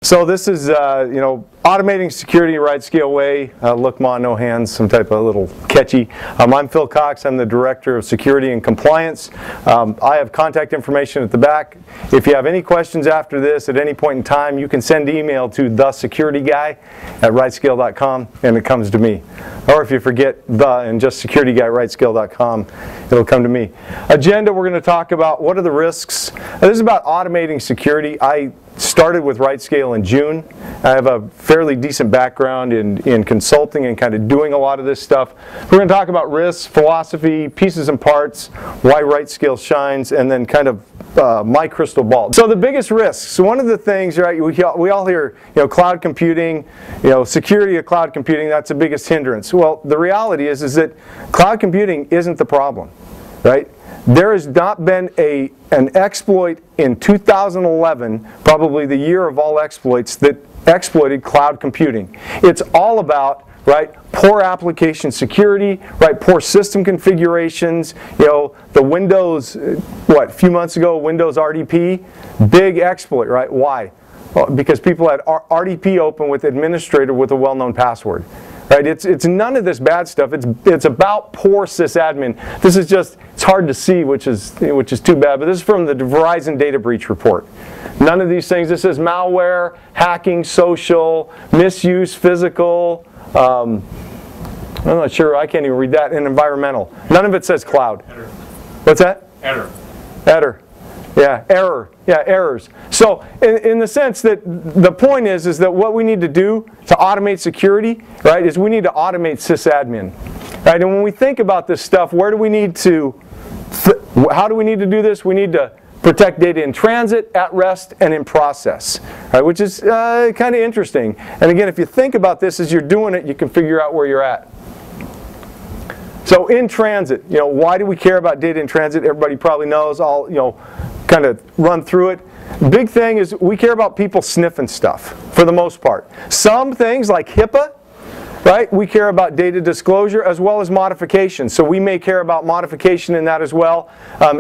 So this is, automating security RightScale way. Look, ma, no hands, some type of little catchy. I'm Phil Cox. I'm the Director of Security and Compliance. I have contact information at the back. If you have any questions after this at any point in time, you can send email to thesecurityguy@rightscale.com and it comes to me. Or if you forget the and just securityguy@rightscale.com, it'll come to me. Agenda, we're going to talk about what are the risks. This is about automating security. I started with RightScale in June. I have a fairly decent background in consulting and kind of doing a lot of this stuff. We're going to talk about risks, philosophy, pieces and parts, why RightScale shines, and then kind of my crystal ball. So the biggest risks. So one of the things, right? We all hear, cloud computing, security of cloud computing. That's the biggest hindrance. Well, the reality is that cloud computing isn't the problem, right? There has not been an exploit in 2011, probably the year of all exploits, that exploited cloud computing. It's all about, right, poor application security, right, poor system configurations. The Windows, a few months ago, Windows RDP, big exploit, right? Why? Well, because people had RDP open with administrator with a well-known password. Right? It's none of this bad stuff. It's about poor sysadmin. This is just, it's hard to see, which is too bad. But this is from the Verizon data breach report. None of these things. This is malware, hacking, social, misuse, physical. I'm not sure. I can't even read that. And environmental. None of it says cloud. Error. What's that? Error. Error. Yeah, error. Yeah, errors. So in the sense that the point is that what we need to do to automate security, right, is we need to automate sysadmin. Right? And when we think about this stuff, how do we need to do this? We need to protect data in transit, at rest, and in process, right, which is kind of interesting. And again, if you think about this as you're doing it, you can figure out where you're at. So in transit, why do we care about data in transit? Everybody probably knows. I'll, kind of run through it. Big thing is we care about people sniffing stuff for the most part. Some things like HIPAA, right? We care about data disclosure as well as modification. So we may care about modification in that as well,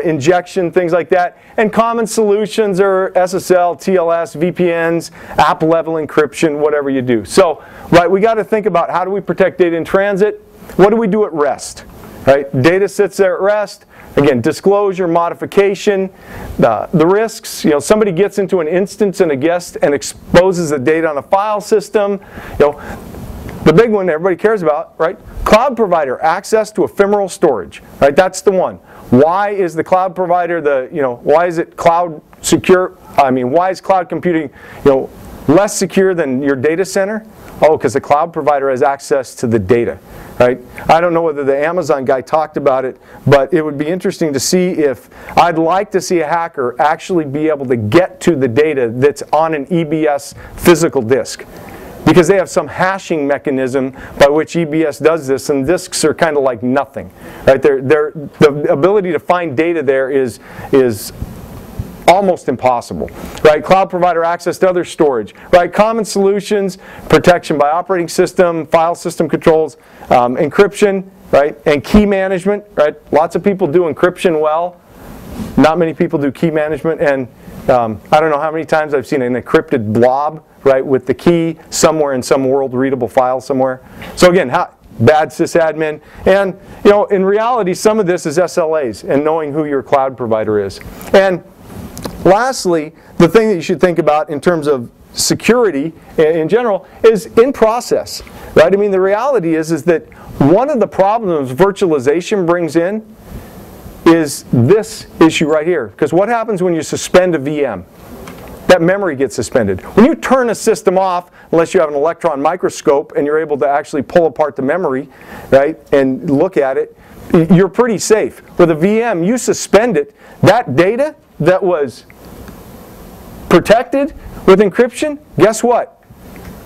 injection, things like that. And common solutions are SSL, TLS, VPNs, app level encryption, whatever you do. So, right, we got to think about how do we protect data in transit? What do we do at rest? Right? Data sits there at rest. Again, disclosure, modification, the risks. Somebody gets into an instance and a guest and exposes the data on a file system. The big one everybody cares about, right? Cloud provider, access to ephemeral storage, right? That's the one. Why is the cloud provider why is it cloud secure? Why is cloud computing, less secure than your data center? Oh, because the cloud provider has access to the data, right? I don't know whether the Amazon guy talked about it, but it would be interesting to see if, I'd like to see a hacker actually be able to get to the data that's on an EBS physical disk. Because they have some hashing mechanism by which EBS does this, and disks are kind of like nothing, right? The ability to find data there is almost impossible, right? Cloud provider access to other storage, right? Common solutions, protection by operating system, file system controls, encryption, right? And key management, right? Lots of people do encryption well. Not many people do key management, and I don't know how many times I've seen an encrypted blob, right, with the key somewhere in some world readable file somewhere. So again, bad sysadmin, and in reality, some of this is SLAs and knowing who your cloud provider is. And lastly, the thing that you should think about in terms of security in general is in process, right? The reality is that one of the problems virtualization brings in is this issue right here. Because what happens when you suspend a VM? That memory gets suspended. When you turn a system off, unless you have an electron microscope and you're able to actually pull apart the memory, right, and look at it, you're pretty safe. With a VM, you suspend it. That data that was protected with encryption, guess what?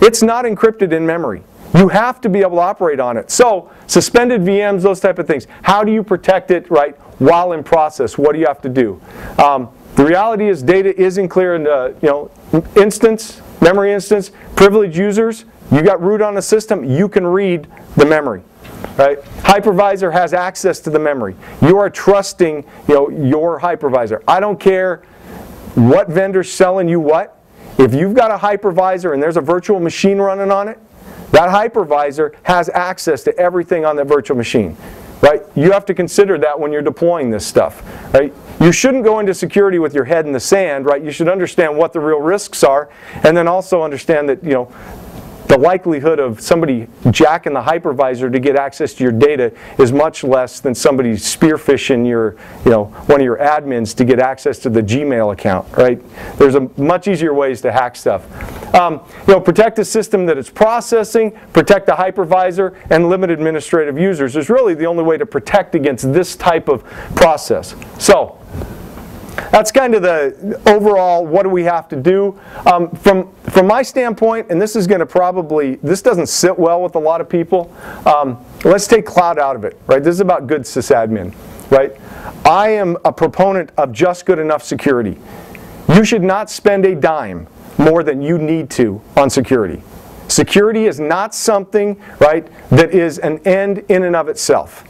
It's not encrypted in memory. You have to be able to operate on it. So suspended VMs, those type of things. How do you protect it, right, while in process? What do you have to do? The reality is data isn't clear in the instance, memory instance, privileged users. You got root on a system, you can read the memory. Right? Hypervisor has access to the memory. You are trusting your hypervisor. I don't care what vendor's selling you what. If you've got a hypervisor and there's a virtual machine running on it, that hypervisor has access to everything on that virtual machine. Right? You have to consider that when you're deploying this stuff. Right? You shouldn't go into security with your head in the sand. Right? You should understand what the real risks are, and then also understand that, the likelihood of somebody jacking the hypervisor to get access to your data is much less than somebody spearfishing your, one of your admins to get access to the Gmail account. Right? There's much easier ways to hack stuff. Protect the system that it's processing, protect the hypervisor, and limit administrative users is really the only way to protect against this type of process. So that's kind of the overall, what do we have to do? From my standpoint, and this is going to this doesn't sit well with a lot of people, let's take cloud out of it. Right? This is about good sysadmin. Right? I am a proponent of just good enough security. You should not spend a dime more than you need to on security. Security is not something, right, that is an end in and of itself.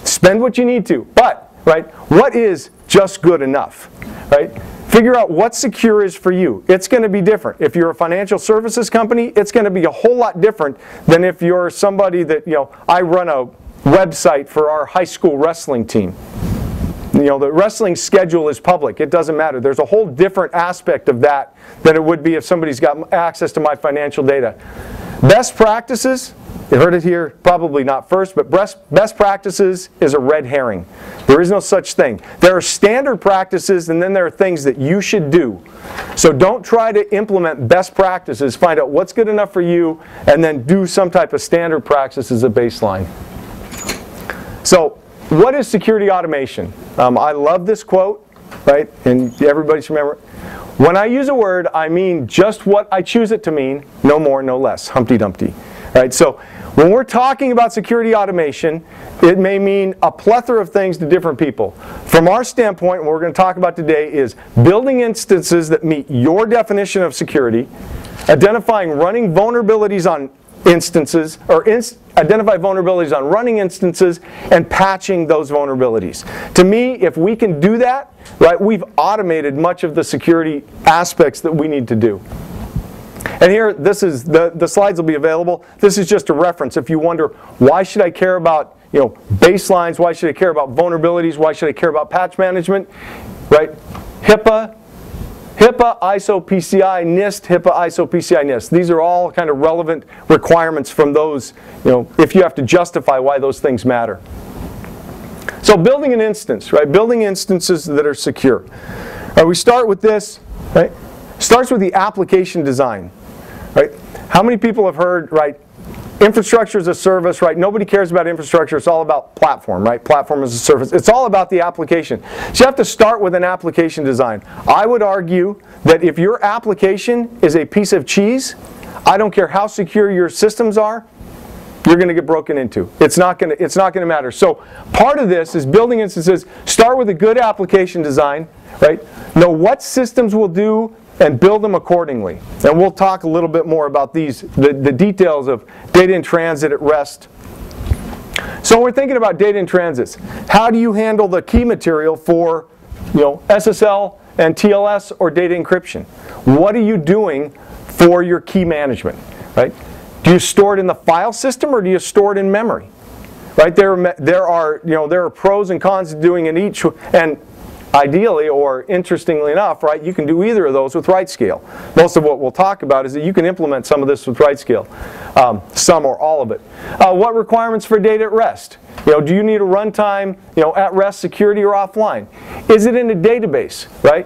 Spend what you need to, but, right, what is just good enough, right? Figure out what secure is for you. It's going to be different. If you're a financial services company, it's going to be a whole lot different than if you're somebody that, I run a website for our high school wrestling team. The wrestling schedule is public. It doesn't matter. There's a whole different aspect of that than it would be if somebody's got access to my financial data. Best practices, you heard it here, probably not first, but best practices is a red herring. There is no such thing. There are standard practices, and then there are things that you should do. So don't try to implement best practices. Find out what's good enough for you, and then do some type of standard practice as a baseline. So, what is security automation? I love this quote, right? And everybody should remember it. When I use a word, I mean just what I choose it to mean, no more, no less. Humpty Dumpty. Right? So when we're talking about security automation, it may mean a plethora of things to different people. From our standpoint, what we're going to talk about today is building instances that meet your definition of security, identifying running vulnerabilities on instances, or identify vulnerabilities on running instances, and patching those vulnerabilities. To me, if we can do that, right, we've automated much of the security aspects that we need to do. And here, this is the slides will be available. This is just a reference. If you wonder, why should I care about baselines? Why should I care about vulnerabilities? Why should I care about patch management? Right? HIPAA, ISO, PCI, NIST, HIPAA, ISO, PCI, NIST. These are all kind of relevant requirements from those, if you have to justify why those things matter. So building an instance, right? Building instances that are secure. We start with this, right? Starts with the application design, right? How many people have heard, right? Infrastructure as a service, right? Nobody cares about infrastructure. It's all about platform, right? Platform as a service. It's all about the application. So you have to start with an application design. I would argue that if your application is a piece of cheese, I don't care how secure your systems are, you're going to get broken into. It's not going to matter. So part of this is building instances. Start with a good application design, right? Know what systems will do, and build them accordingly. And we'll talk a little bit more about these, the details of data in transit at rest. So we're thinking about data in transits. How do you handle the key material for SSL and TLS or data encryption? What are you doing for your key management? Right? Do you store it in the file system or do you store it in memory? Right? There are pros and cons to doing it each, and ideally, or interestingly enough, right, you can do either of those with RightScale. Most of what we'll talk about is that you can implement some of this with RightScale, some or all of it. What requirements for data at rest? Do you need a runtime, at rest security or offline? Is it in a database, right?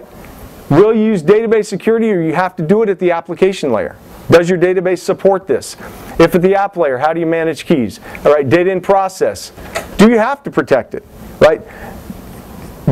Will you use database security, or you have to do it at the application layer? Does your database support this? If at the app layer, how do you manage keys? All right, data in process. Do you have to protect it, right?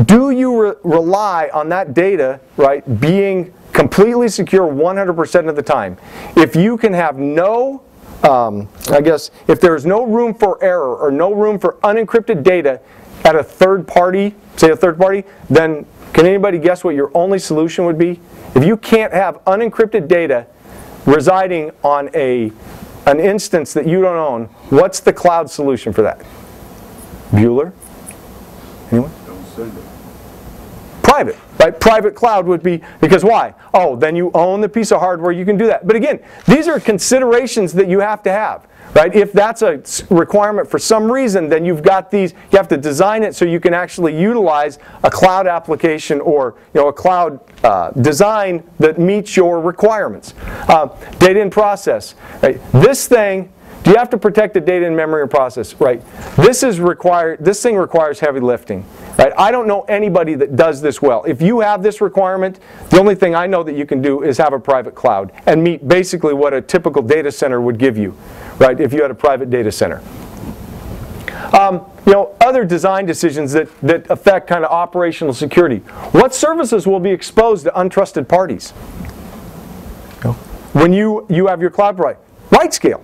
Do you rely on that data, right, being completely secure 100% of the time? If you can have no, if there's no room for error or no room for unencrypted data at a third party, say a third party, then can anybody guess what your only solution would be? If you can't have unencrypted data residing on an instance that you don't own, what's the cloud solution for that? Bueller? Anyone? Private, Right? Private cloud would be, because why? Oh, then you own the piece of hardware, you can do that. But again, these are considerations that you have to have. Right? If that's a requirement for some reason, then you've got these, you have to design it so you can actually utilize a cloud application or a cloud design that meets your requirements. Data in process. Right? This thing, do you have to protect the data in memory and process? Right. This thing requires heavy lifting. Right? I don't know anybody that does this well. If you have this requirement, the only thing I know that you can do is have a private cloud and meet basically what a typical data center would give you. Right, if you had a private data center. Other design decisions that affect kind of operational security. What services will be exposed to untrusted parties? When you have your cloud provider, RightScale.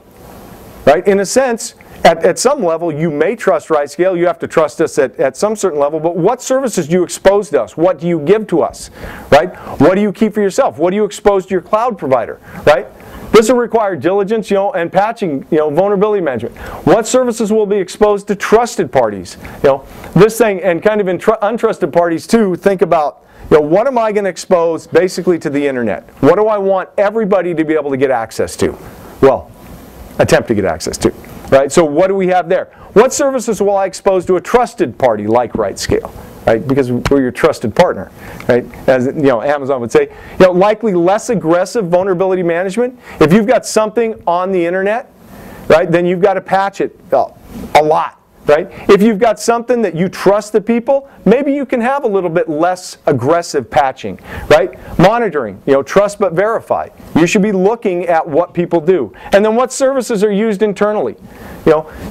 Right? In a sense, at some level, you may trust RightScale. You have to trust us at some certain level. But what services do you expose to us? What do you give to us? Right? What do you keep for yourself? What do you expose to your cloud provider? Right? This will require diligence, and patching, vulnerability management. What services will be exposed to trusted parties? This thing, and kind of in untrusted parties too, think about, what am I going to expose basically to the internet? What do I want everybody to be able to get access to? Well, attempt to get access to. Right? So what do we have there? What services will I expose to a trusted party like RightScale? Right? Because we're your trusted partner, right? As Amazon would say, likely less aggressive vulnerability management. If you've got something on the internet, right, then you've got to patch it a lot, right? If you've got something that you trust the people, maybe you can have a little bit less aggressive patching, right? Monitoring, trust but verify. You should be looking at what people do. And then what services are used internally.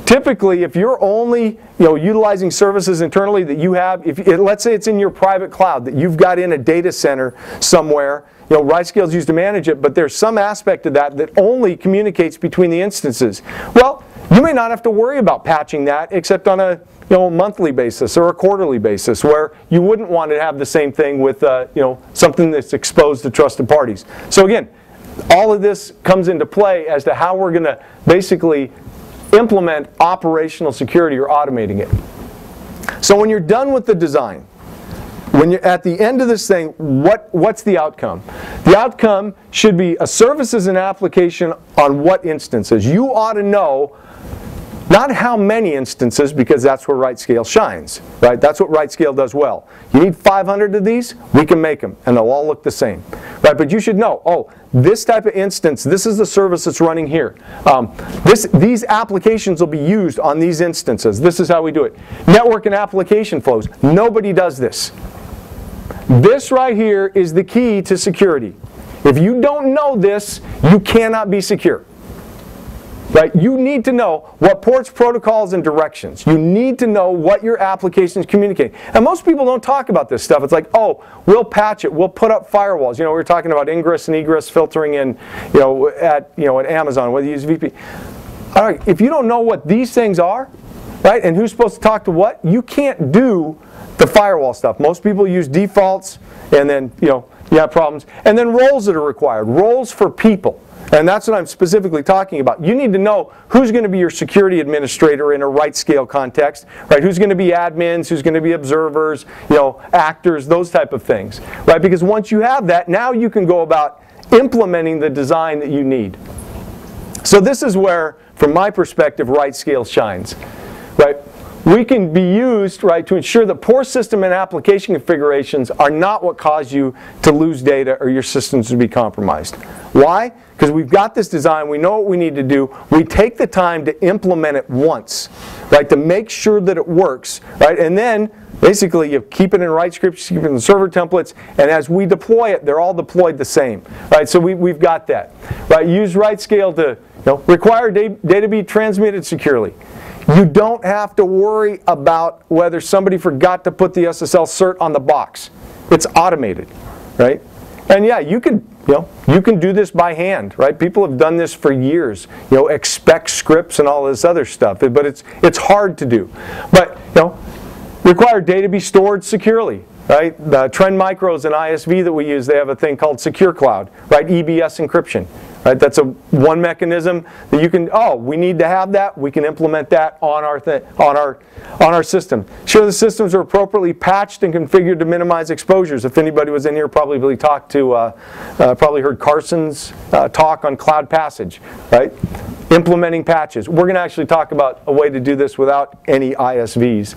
Typically, if you're only utilizing services internally that you have, let's say it's in your private cloud that you've got in a data center somewhere, RightScale is used to manage it, but there's some aspect of that only communicates between the instances. Well, you may not have to worry about patching that except on a monthly basis or a quarterly basis, where you wouldn't want to have the same thing with something that's exposed to trusted parties. So again, all of this comes into play as to how we're going to basically implement operational security or automating it. So when you're done with the design, when you're at the end of this thing, what's the outcome? The outcome should be a services and application on what instances. You ought to know not how many instances, because that's where RightScale shines. Right? That's what RightScale does well. You need 500 of these, we can make them, and they'll all look the same. Right? But you should know, oh, this type of instance, this is the service that's running here. These applications will be used on these instances. This is how we do it. Network and application flows. Nobody does this. This right here is the key to security. If you don't know this, you cannot be secure. Right? You need to know what ports, protocols, and directions. You need to know what your applications communicate. And most people don't talk about this stuff. It's like, oh, we'll patch it. We'll put up firewalls. We were talking about ingress and egress filtering in, at Amazon, whether you use VP. All right, if you don't know what these things are, right, and who's supposed to talk to what, you can't do the firewall stuff. Most people use defaults, and then you have problems. And then roles that are required. Roles for people. And that's what I'm specifically talking about. You need to know who's going to be your security administrator in a RightScale context, right? Who's going to be admins, who's going to be observers, actors, those type of things, right? Because once you have that, now you can go about implementing the design that you need. So this is where, from my perspective, RightScale shines, right? We can be used, right, to ensure that poor system and application configurations are not what cause you to lose data or your systems to be compromised. Why? Because we've got this design, we know what we need to do, we take the time to implement it once, right, to make sure that it works, right, and then basically you keep it in RightScript, you keep it in the server templates, and as we deploy it, they're all deployed the same, right, so we've got that, right, use RightScale to require data be transmitted securely. You don't have to worry about whether somebody forgot to put the SSL cert on the box. It's automated, right? And yeah, you can do this by hand, right? People have done this for years. Expect scripts and all this other stuff, but it's hard to do. But require data be stored securely. right? The Trend Micro's an ISV that we use. They have a thing called Secure Cloud, right? EBS encryption, right? That's one mechanism that you can. Oh, we need to have that. We can implement that on our system. Sure, the systems are appropriately patched and configured to minimize exposures. If anybody was in here, probably probably heard Carson's talk on Cloud Passage, right? Implementing patches. We're going to actually talk about a way to do this without any ISVs.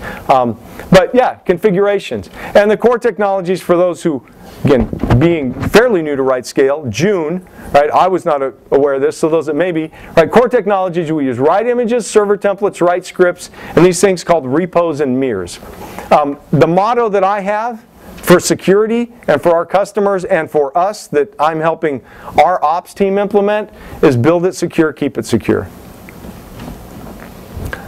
But yeah, configurations. And the core technologies for those who, again, being fairly new to RightScale, June, right, I was not aware of this, so those that may be, right, core technologies, we use write images, server templates, write scripts, and these things called repos and mirrors. The motto that I have for security and for our customers and for us that I'm helping our ops team implement is build it secure, keep it secure.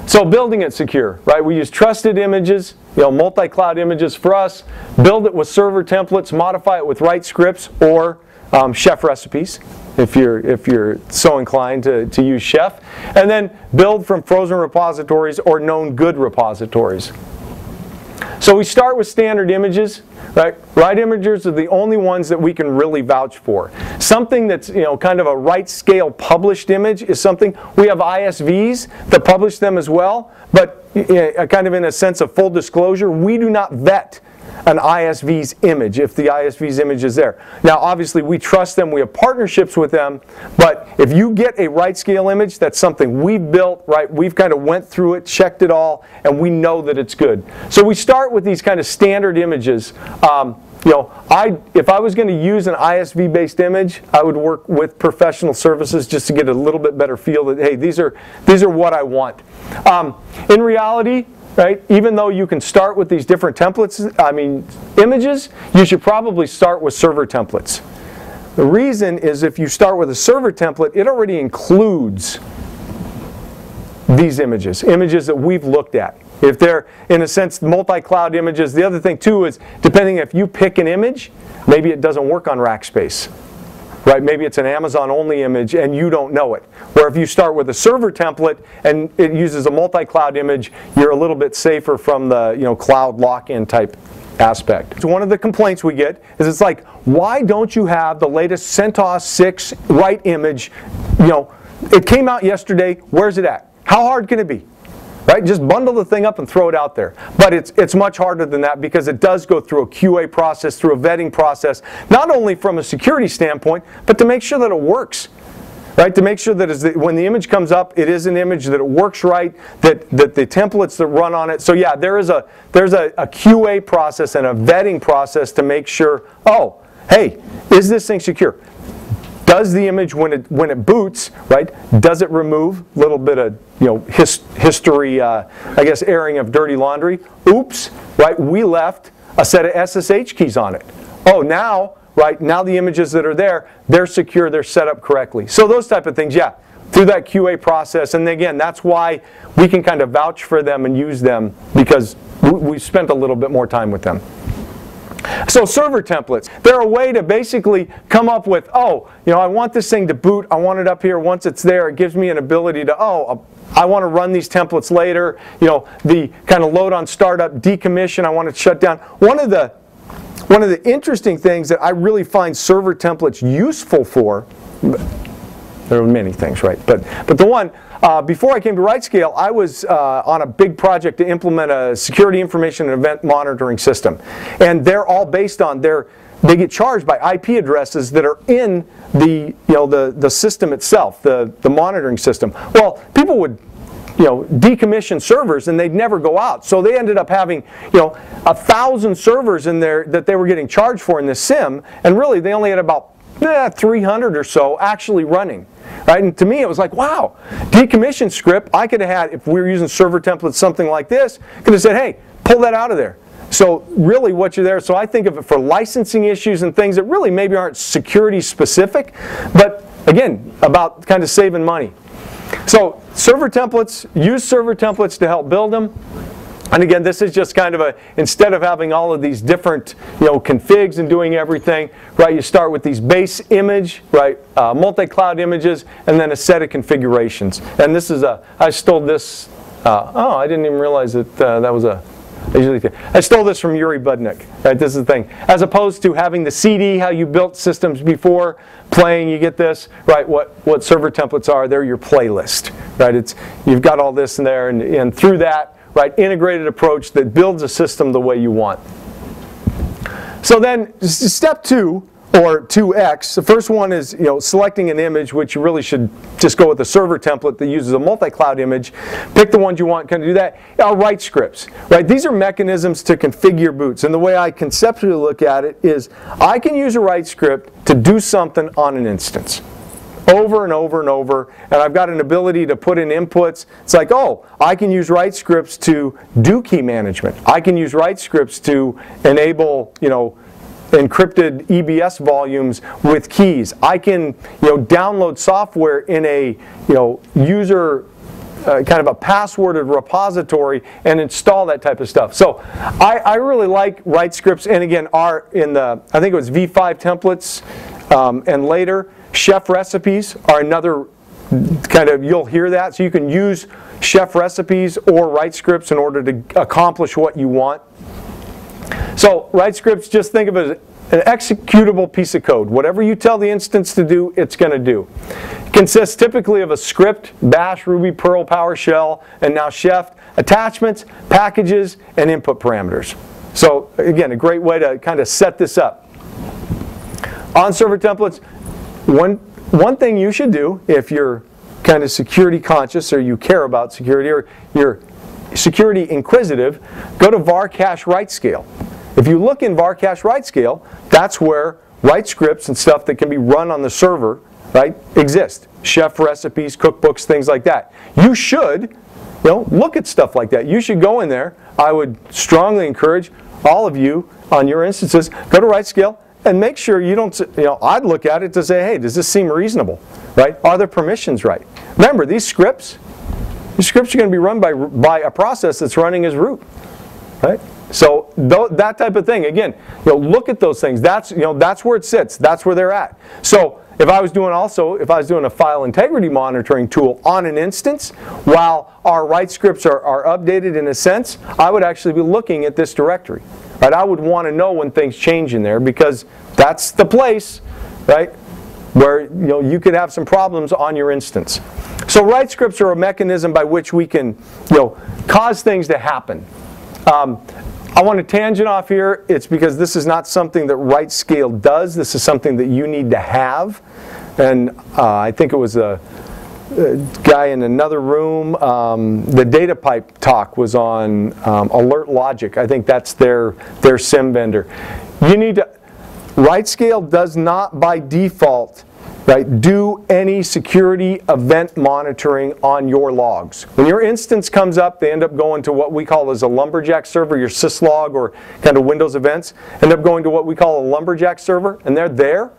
So building it secure, right? We use trusted images, multi-cloud images for us, build it with server templates, modify it with write scripts or chef recipes if you're so inclined to use chef, and then build from frozen repositories or known good repositories. So we start with standard images, right? Write images are the only ones that we can really vouch for. Something that's kind of a RightScale published image is something, we have ISVs that publish them as well, but kind of in a sense of full disclosure, we do not vet an ISV's image if the ISV's image is there. Now obviously we trust them, we have partnerships with them, but if you get a RightScale image, that's something we've built, right? We've kind of went through it, checked it all, and we know that it's good. So we start with these kind of standard images. If I was going to use an ISV-based image, I would work with professional services just to get a little bit better feel that, hey, these are what I want. In reality, right, even though you can start with these different templates, images, you should probably start with server templates. The reason is if you start with a server template, it already includes these images that we've looked at. If they're, in a sense, multi-cloud images, the other thing too is, depending if you pick an image, maybe it doesn't work on Rackspace. Right? Maybe it's an Amazon-only image and you don't know it. Where if you start with a server template and it uses a multi-cloud image, you're a little bit safer from the cloud lock-in type aspect. So one of the complaints we get is it's like, why don't you have the latest CentOS 6 write image? It came out yesterday, where's it at? How hard can it be? Right? Just bundle the thing up and throw it out there. But it's much harder than that because it does go through a QA process, through a vetting process, not only from a security standpoint, but to make sure that it works. Right? To make sure that when the image comes up, it is an image, that it works right, that the templates that run on it. So yeah, there's a QA process and a vetting process to make sure, oh, hey, is this thing secure? Does the image, when it boots, right, does it remove a little bit of history, I guess, airing of dirty laundry? Oops, right, we left a set of SSH keys on it. Oh, now, right, now the images that are there, they're secure, they're set up correctly. So those type of things, yeah, through that QA process. And again, that's why we can kind of vouch for them and use them, because we spent a little bit more time with them. So server templates, they're a way to basically come up with, oh, I want this thing to boot, I want it up here. Once it's there, it gives me an ability to, I want to run these templates later. The kind of load on startup, decommission, I want to shut down. One of the interesting things that I really find server templates useful for, there are many things, right? But the one, before I came to RightScale, I was on a big project to implement a security information and event monitoring system. And they're all based on they get charged by IP addresses that are in the system itself, the monitoring system. Well, people would decommission servers and they'd never go out. So they ended up having 1,000 servers in there that they were getting charged for in this SIM, and really they only had about 300 or so actually running. Right? And to me it was like, wow, decommission script, I could have had, if we were using server templates, something like this, could have said, hey, pull that out of there. So really what you're there, so I think of it for licensing issues and things that really maybe aren't security specific, but again, about kind of saving money. So server templates, use server templates to help build them. And again, this is just kind of instead of having all of these different configs and doing everything, right, you start with these base image, right, multi-cloud images, and then a set of configurations. And this is I stole this, oh, I didn't even realize that that was a I stole this from Yuri Budnick. Right, this is the thing. As opposed to having the CD, how you built systems before, playing, you get this. Right, what server templates are, they're your playlist. Right, you've got all this in there, and through that, right, integrated approach that builds a system the way you want. So then, step 2, or 2X, the first one is selecting an image, which you really should just go with a server template that uses a multi-cloud image. Pick the ones you want, kind of do that. Write scripts, right? These are mechanisms to configure boots, and the way I conceptually look at it is I can use a write script to do something on an instance. Over and over and over, and I've got an ability to put in inputs. It's like, oh, I can use write scripts to do key management. I can use write scripts to enable, encrypted EBS volumes with keys. I can, download software in a, user kind of a passworded repository and install that type of stuff. So I really like write scripts, and again, I think it was V5 templates, and later. Chef recipes are another kind of, you'll hear that. So you can use chef recipes or write scripts in order to accomplish what you want. So write scripts, just think of it as an executable piece of code. Whatever you tell the instance to do, it's going to do. It consists typically of a script, Bash, Ruby, Perl, PowerShell, and now Chef, attachments, packages, and input parameters. So again, a great way to kind of set this up. On server templates, one thing you should do if you're kind of security conscious or you care about security or you're security inquisitive, go to varcache RightScale. If you look in varcache RightScale, that's where write scripts and stuff that can be run on the server, right, exist. Chef recipes, cookbooks, things like that. You should, look at stuff like that. You should go in there. I would strongly encourage all of you on your instances, go to RightScale. And make sure you don't, I'd look at it to say, hey, does this seem reasonable, right? Are the permissions right? Remember, these scripts are going to be run by a process that's running as root, right? So that type of thing, again, look at those things. That's where it sits. That's where they're at. So if I was doing a file integrity monitoring tool on an instance, while our write scripts are updated in a sense, I would actually be looking at this directory. Right, I would want to know when things change in there because that's the place, right, where you could have some problems on your instance. So write scripts are a mechanism by which we can cause things to happen. I want to tangent off here. It's because this is not something that RightScale does. This is something that you need to have. And I think it was a guy in another room. The data pipe talk was on Alert Logic. I think that's their SIM vendor. You need to. RightScale does not by default, right, do any security event monitoring on your logs. When your instance comes up, they end up going to what we call as a lumberjack server, your syslog or kind of Windows events, end up going to what we call a lumberjack server, and they're there.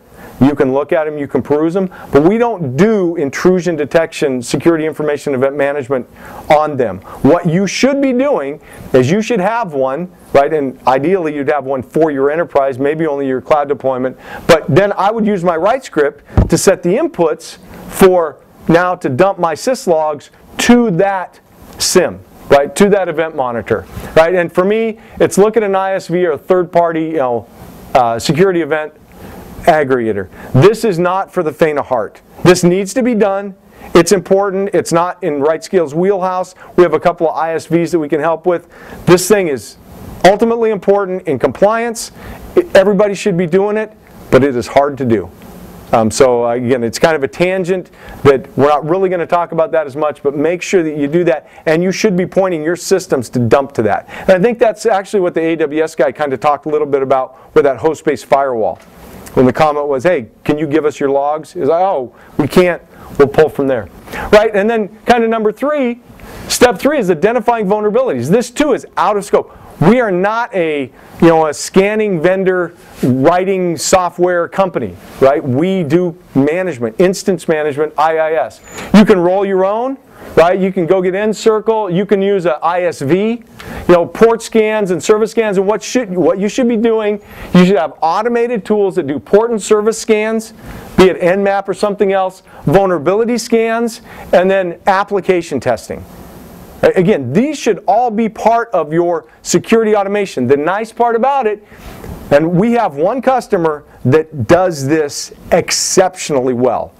You can look at them, you can peruse them, but we don't do intrusion detection, security information event management on them. What you should be doing is you should have one, right, and ideally you'd have one for your enterprise, maybe only your cloud deployment, but then I would use my write script to set the inputs for now to dump my syslogs to that SIM. Right, to that event monitor, right, and for me, it's look at an ISV or a third-party, security event aggregator. This is not for the faint of heart. This needs to be done. It's important. It's not in RightScale's wheelhouse. We have a couple of ISVs that we can help with. This thing is ultimately important in compliance. Everybody should be doing it, but it is hard to do. So again, it's kind of a tangent that we're not really going to talk about that as much, but make sure that you do that, and you should be pointing your systems to dump to that. And I think that's actually what the AWS guy kind of talked a little bit about with that host-based firewall. When the comment was, hey, can you give us your logs? He's like, oh, we can't. We'll pull from there. Right, and then kind of number 3, step 3 is identifying vulnerabilities. This too is out of scope. We are not a scanning vendor writing software company, right? We do management, instance management, IIS. You can roll your own, right? You can go get Encircle. You can use a ISV, port scans and service scans. And what you should be doing, you should have automated tools that do port and service scans, be it Nmap or something else, vulnerability scans, and then application testing. Again, these should all be part of your security automation. The nice part about it, and we have one customer that does this exceptionally well.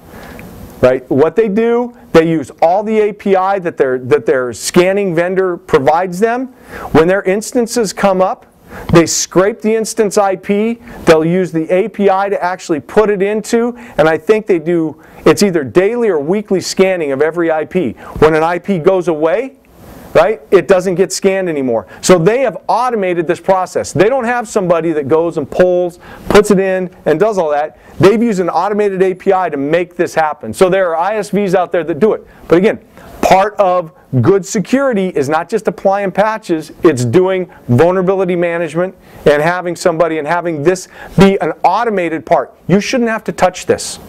Right? What they do, they use all the API that their scanning vendor provides them. When their instances come up, they scrape the instance IP. They'll use the API to actually put it into, and I think they do, it's either daily or weekly scanning of every IP. When an IP goes away, right, it doesn't get scanned anymore. So they have automated this process. They don't have somebody that goes and pulls, puts it in, and does all that. They've used an automated API to make this happen. So there are ISVs out there that do it. But again, part of good security is not just applying patches, it's doing vulnerability management and having somebody and having this be an automated part. You shouldn't have to touch this.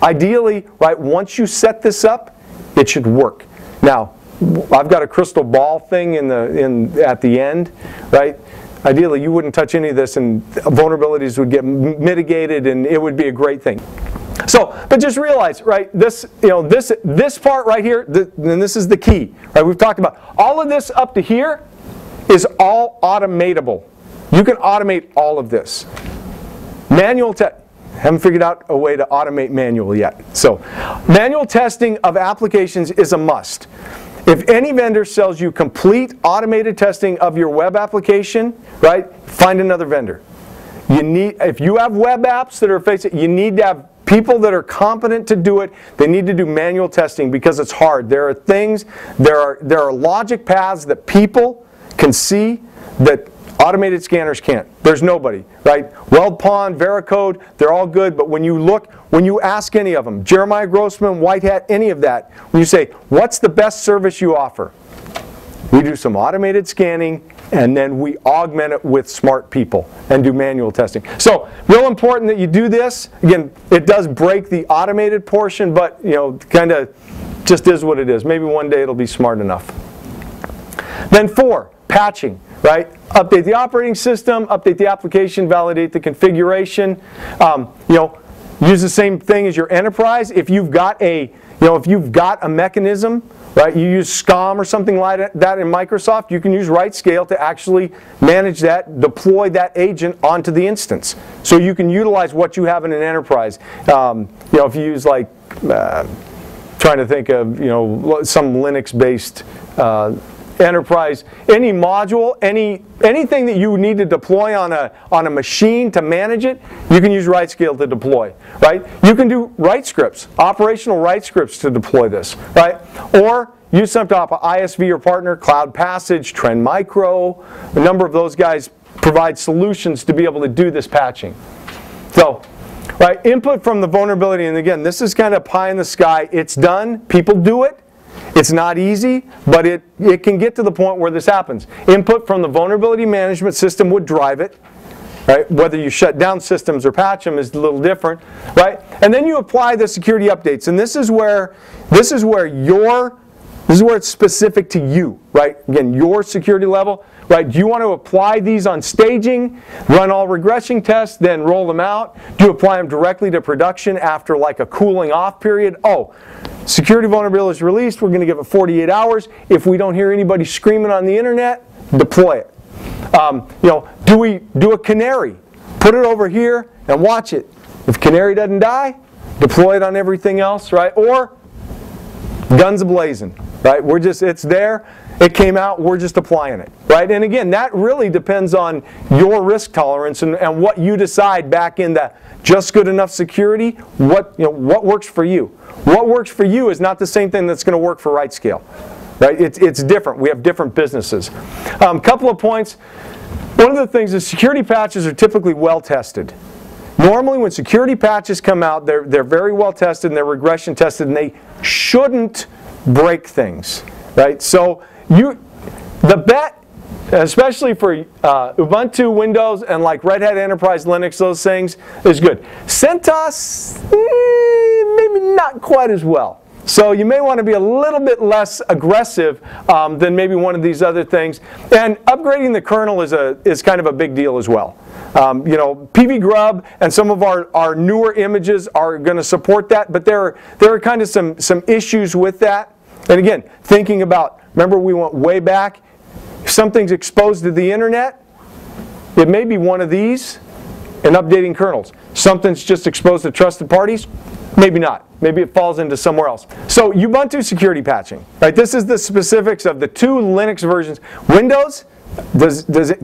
Ideally, right, once you set this up, it should work. Now, I've got a crystal ball thing at the end, right? Ideally, you wouldn't touch any of this, and vulnerabilities would get mitigated, and it would be a great thing. So, but just realize, right? This part right here, and this is the key, right? We've talked about all of this up to here is all automatable. You can automate all of this. Manual test. Haven't figured out a way to automate manual yet. So, manual testing of applications is a must. If any vendor sells you complete automated testing of your web application, right, find another vendor. If you have web apps that are facing, you need to have people that are competent to do it. They need to do manual testing because it's hard. There are things, there are logic paths that people can see that automated scanners can't. There's nobody, right? WeldPond, Veracode, they're all good, but when you ask any of them, Jeremiah Grossman, White Hat, any of that, when you say, what's the best service you offer? We do some automated scanning, and then we augment it with smart people and do manual testing. So, real important that you do this. Again, it does break the automated portion, but kind of just is what it is. Maybe one day it'll be smart enough. Then 4, patching. Right? Update the operating system, update the application, validate the configuration. Use the same thing as your enterprise. If you've got a mechanism, right? You use SCOM or something like that in Microsoft. You can use RightScale to actually manage that, deploy that agent onto the instance. So you can utilize what you have in an enterprise. If you use trying to think of some Linux-based enterprise, any module, anything that you need to deploy on a machine to manage it, you can use RightScale to deploy, right? You can do write scripts, operational write scripts to deploy this, right? Or use some type of ISV or partner, Cloud Passage, Trend Micro, a number of those guys provide solutions to be able to do this patching. So, right, input from the vulnerability, and again, this is kind of pie in the sky. It's done, people do it. It's not easy, but it can get to the point where this happens. Input from the vulnerability management system would drive it, right? Whether you shut down systems or patch them is a little different, right? And then you apply the security updates, and this is where it's specific to you, right? Again, your security level, right? Do you want to apply these on staging, run all regression tests, then roll them out? Do you apply them directly to production after like a cooling off period? Oh, security vulnerability is released, we're going to give it 48 hours. If we don't hear anybody screaming on the internet, deploy it. Do we do a canary? Put it over here and watch it. If canary doesn't die, deploy it on everything else, right? Or guns a-blazing, right? It's there, it came out, we're just applying it, right? And again, that really depends on your risk tolerance and what you decide back in the just good enough security, what works for you. What works for you is not the same thing that's going to work for RightScale, right? It's different. We have different businesses. Couple of points. One of the things is security patches are typically well tested. Normally when security patches come out, they're very well tested and they're regression tested, and they shouldn't break things, right? So the bet, especially for Ubuntu, Windows, and like Red Hat Enterprise Linux, those things, is good. Sentus, maybe not quite as well. So you may want to be a little bit less aggressive than maybe one of these other things. And upgrading the kernel is kind of a big deal as well. PV Grub and some of our newer images are going to support that, but there are kind of some issues with that. And again, thinking about, remember we went way back, if something's exposed to the internet, it may be one of these and updating kernels. Something's just exposed to trusted parties, maybe not. Maybe it falls into somewhere else. So Ubuntu security patching, right? This is the specifics of the 2 Linux versions. Windows,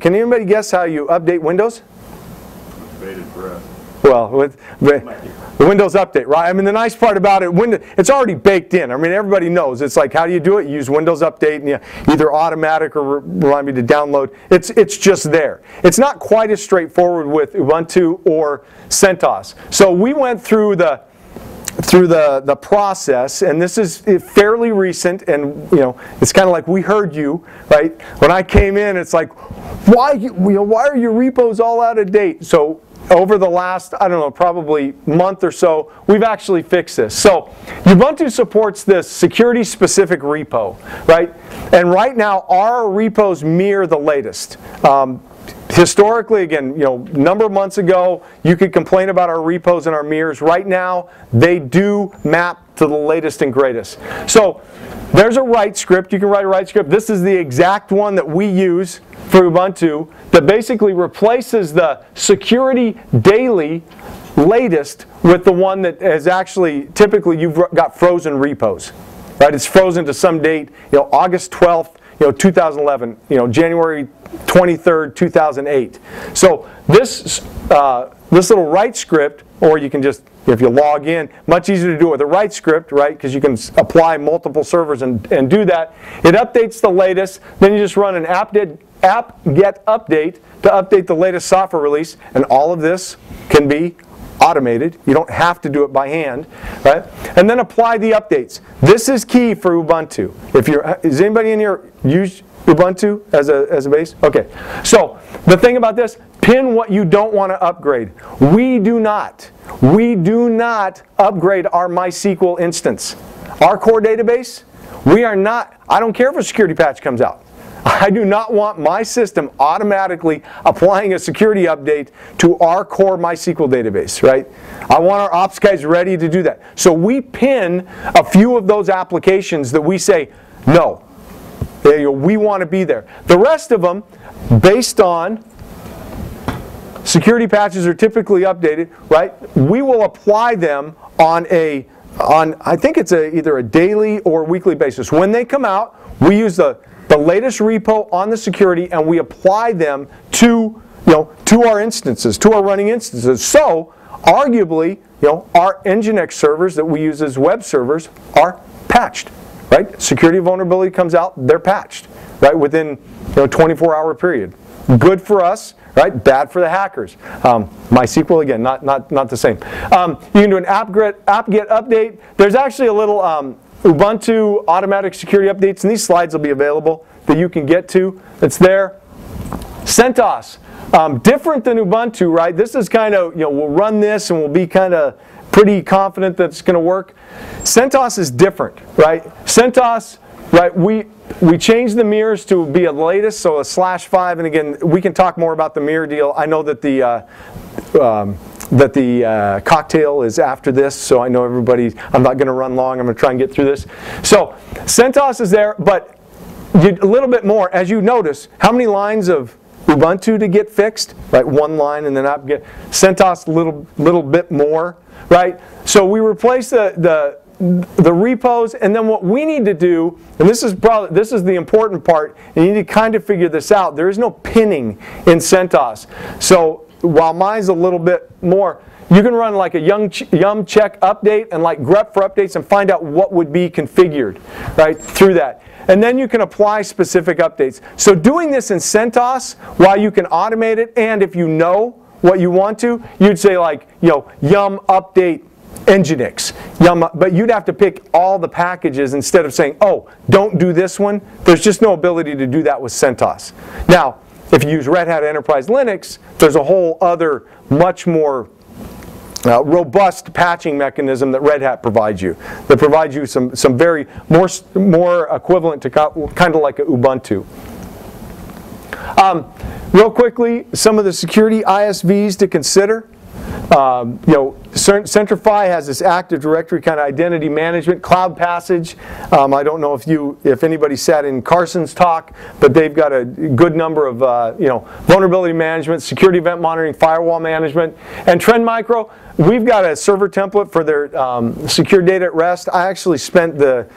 can anybody guess how you update Windows? Bated breath. Well, with the Windows Update, right? I mean, the nice part about it, it's already baked in. I mean, everybody knows. It's like, how do you do it? You use Windows Update, and you either automatic or remind me to download. It's just there. It's not quite as straightforward with Ubuntu or CentOS. So we went through the process, and this is fairly recent, and it's kind of like we heard you, right? When I came in, it's like, why are your repos all out of date? So over the last, I don't know, probably month or so, we've actually fixed this. So Ubuntu supports this security-specific repo, right? And right now, our repos mirror the latest. Historically, again, number of months ago, you could complain about our repos and our mirrors. Right now, they do map to the latest and greatest. So there's a write script. You can write a write script. This is the exact one that we use for Ubuntu that basically replaces the security daily latest with the one that is actually, typically you've got frozen repos, right? It's frozen to some date, August 12th, 2011, January 23rd, 2008. So this little write script, or you can just, if you log in, much easier to do it with a write script, right? Because you can apply multiple servers and do that. It updates the latest. Then you just run an apt-get update to update the latest software release, and all of this can be automated. You don't have to do it by hand, right? And then apply the updates. This is key for Ubuntu. Is anybody in here use Ubuntu as a base? Okay. So the thing about this, pin what you don't want to upgrade. We do not upgrade our MySQL instance. Our core database, I don't care if a security patch comes out. I do not want my system automatically applying a security update to our core MySQL database, right? I want our ops guys ready to do that. So we pin a few of those applications that we say, no, we want to be there. The rest of them, based on security patches are typically updated, right? We will apply them on I think it's either a daily or weekly basis. When they come out, we use the latest repo on the security, and we apply them to our instances, to our running instances. So arguably, our Nginx servers that we use as web servers are patched, right? Security vulnerability comes out, they're patched, right? Within 24-hour period. Good for us, right? Bad for the hackers. MySQL, again, not the same. You can do an apt-get update. There's actually a little Ubuntu automatic security updates, and these slides will be available that you can get to. It's there. CentOS, different than Ubuntu, right? This is kind of, we'll run this and we'll be kind of pretty confident that it's going to work. CentOS is different, right? CentOS, right? We changed the mirrors to be a latest, so a /5, and again, we can talk more about the mirror deal. I know that the cocktail is after this, so I know everybody, I'm not going to run long, I'm going to try and get through this. So CentOS is there, but a little bit more. As you notice, how many lines of Ubuntu to get fixed? Right, one line and then apt-get. CentOS a little bit more, right? So we replace the repos, and then what we need to do, and this is the important part, and you need to kind of figure this out. There is no pinning in CentOS. So while mine's a little bit more, you can run like a yum check update and like grep for updates and find out what would be configured, right, through that. And then you can apply specific updates. So doing this in CentOS, while you can automate it, and if you know what you want to, you'd say like, yum update Nginx, but you'd have to pick all the packages instead of saying, oh, don't do this one. There's just no ability to do that with CentOS. Now, if you use Red Hat Enterprise Linux, there's a whole other, much more robust patching mechanism that Red Hat provides you. That provides you some very more equivalent to kind of like a Ubuntu. Real quickly, some of the security ISVs to consider. Centrify has this Active Directory kind of identity management. Cloud Passage, I don't know if anybody sat in Carson's talk, but they've got a good number of vulnerability management, security event monitoring, firewall management, and Trend Micro. We've got a server template for their secure data at rest. I actually spent the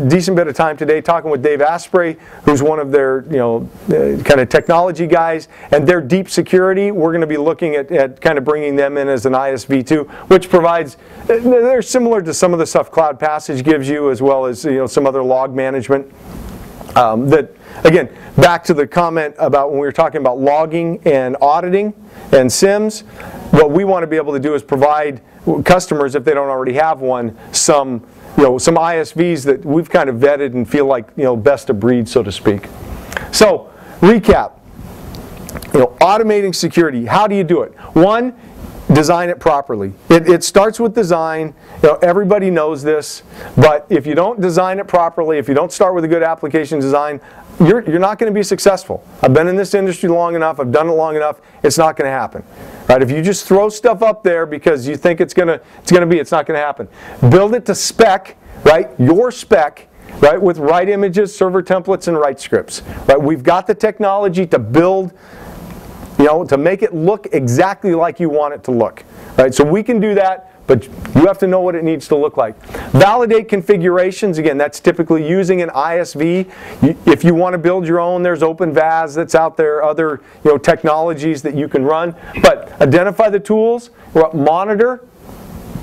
decent bit of time today talking with Dave Asprey, who's one of their kind of technology guys, and their deep security. We're going to be looking at kind of bringing them in as an ISV2, which provides, they're similar to some of the stuff Cloud Passage gives you, as well as some other log management. That, again, back to the comment about when we were talking about logging and auditing and SIMs, what we want to be able to do is provide customers, if they don't already have one, some ISVs that we've kind of vetted and feel like best of breed, so to speak. So, recap. Automating security. How do you do it? One, design it properly. It starts with design. Everybody knows this, but if you don't design it properly, if you don't start with a good application design, you're not going to be successful. I've been in this industry long enough, I've done it long enough, it's not going to happen. Right? If you just throw stuff up there because you think it's not going to happen. Build it to spec, right? Your spec, right? With right images, server templates, and right scripts. Right? We've got the technology to build, to make it look exactly like you want it to look. Right? So we can do that, but you have to know what it needs to look like. Validate configurations. Again, that's typically using an ISV. If you want to build your own, there's OpenVAS that's out there, other technologies that you can run. But identify the tools, monitor,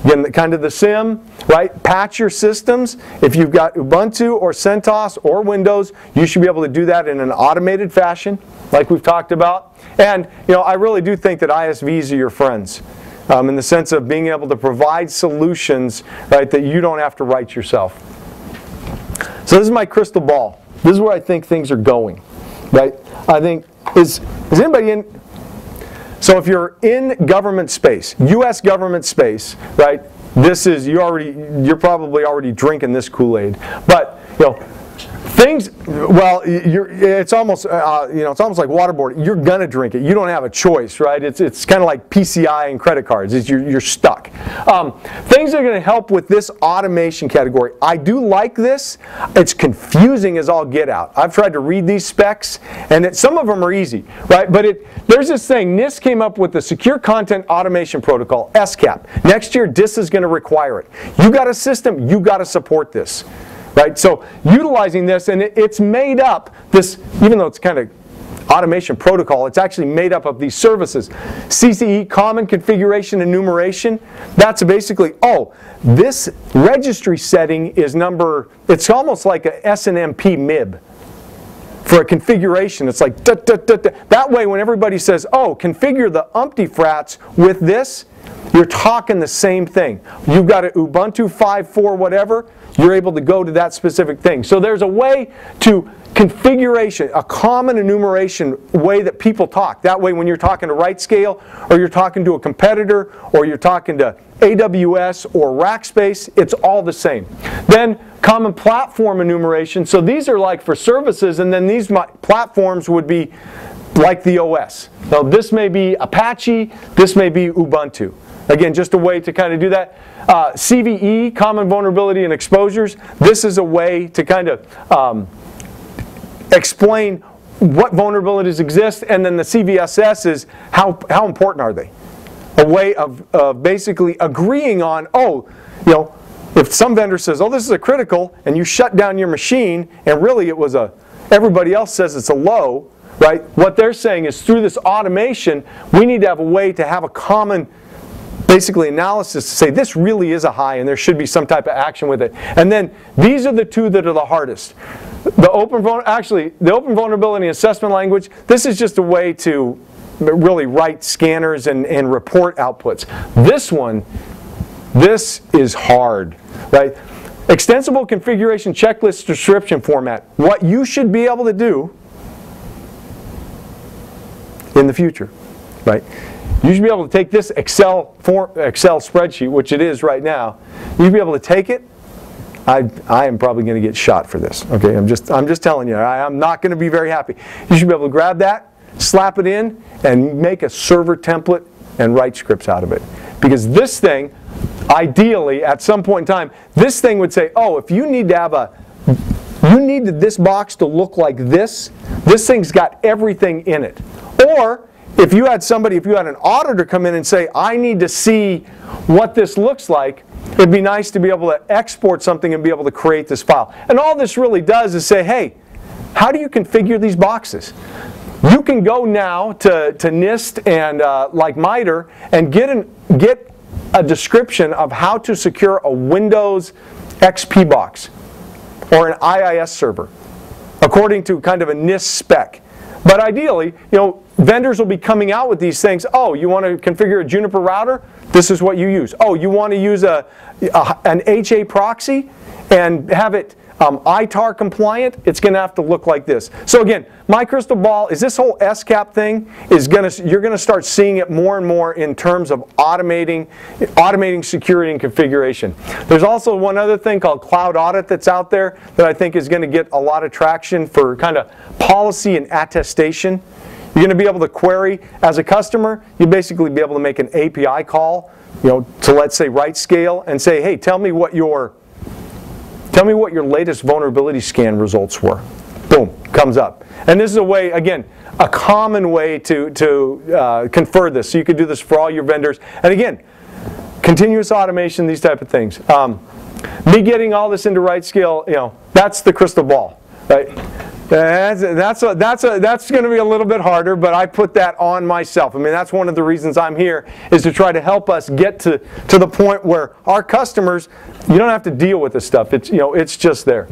again, kind of the SIM, right? Patch your systems. If you've got Ubuntu or CentOS or Windows, you should be able to do that in an automated fashion, like we've talked about. And I really do think that ISVs are your friends. In the sense of being able to provide solutions, right, that you don't have to write yourself. So this is my crystal ball. This is where I think things are going, right? I think, is anybody in? So if you're in government space, U.S. government space, right? This is you're probably already drinking this Kool-Aid, but things. Well, it's almost like waterboarding. You're gonna drink it. You don't have a choice, right? It's kind of like PCI and credit cards. You're stuck. Things that are going to help with this automation category. I do like this. It's confusing as all get out. I've tried to read these specs, and some of them are easy, right? But there's this thing. NIST came up with the Secure Content Automation Protocol, SCAP. Next year, DIS is going to require it. You got a system. You got to support this. Right? So utilizing this, and it's made up, even though it's kind of automation protocol, it's actually made up of these services. CCE, Common Configuration Enumeration, that's basically, this registry setting is it's almost like a SNMP MIB. For a configuration, it's like, that way when everybody says, configure the umpty-frats with this, you're talking the same thing. You've got an Ubuntu 5.4 whatever, you're able to go to that specific thing. So there's a way to configuration, a common enumeration way that people talk. That way when you're talking to RightScale, or you're talking to a competitor, or you're talking to AWS or Rackspace, it's all the same. Then common platform enumeration. So these are like for services, and then these platforms would be like the OS. Now this may be Apache, this may be Ubuntu. Again, just a way to kind of do that. CVE, Common Vulnerability and Exposures. This is a way to kind of explain what vulnerabilities exist, and then the CVSS is how important are they? A way of basically agreeing on, if some vendor says, this is a critical, and you shut down your machine, and really it was everybody else says it's a low, right? What they're saying is through this automation, we need to have a way to have a common basically analysis to say this really is a high and there should be some type of action with it. And then these are the two that are the hardest. The open vulnerability assessment language, this is just a way to really write scanners and report outputs. This is hard, right? Extensible configuration checklist description format. What you should be able to do in the future, right? You should be able to take this Excel spreadsheet, which it is right now. You should be able to take it. I am probably going to get shot for this. Okay, I'm just telling you. I'm not going to be very happy. You should be able to grab that, slap it in, and make a server template and write scripts out of it. Because this thing, ideally, at some point in time, this thing would say, oh, if you need to have you needed this box to look like this thing's got everything in it. Or, if you had an auditor come in and say, I need to see what this looks like, it'd be nice to be able to export something and be able to create this file. And all this really does is say, hey, how do you configure these boxes? You can go now to NIST and like MITRE and get a description of how to secure a Windows XP box or an IIS server according to kind of a NIST spec. But ideally, vendors will be coming out with these things. Oh, you want to configure a Juniper router? This is what you use. Oh, you want to use an HA proxy and have it ITAR compliant? It's going to have to look like this. So again, my crystal ball is this whole SCAP thing you're going to start seeing it more and more in terms of automating security and configuration. There's also one other thing called Cloud Audit that's out there that I think is going to get a lot of traction for kind of policy and attestation. You're going to be able to query as a customer. You basically be able to make an API call, to let's say RightScale and say, hey, tell me what your latest vulnerability scan results were. Boom, comes up. And this is a way, again, a common way to confer this. So you could do this for all your vendors. And again, continuous automation, these type of things. Me getting all this into RightScale, that's the crystal ball. Right? That's going to be a little bit harder, but I put that on myself. I mean, that's one of the reasons I'm here, is to try to help us get to the point where our customers, you don't have to deal with this stuff. It's just there.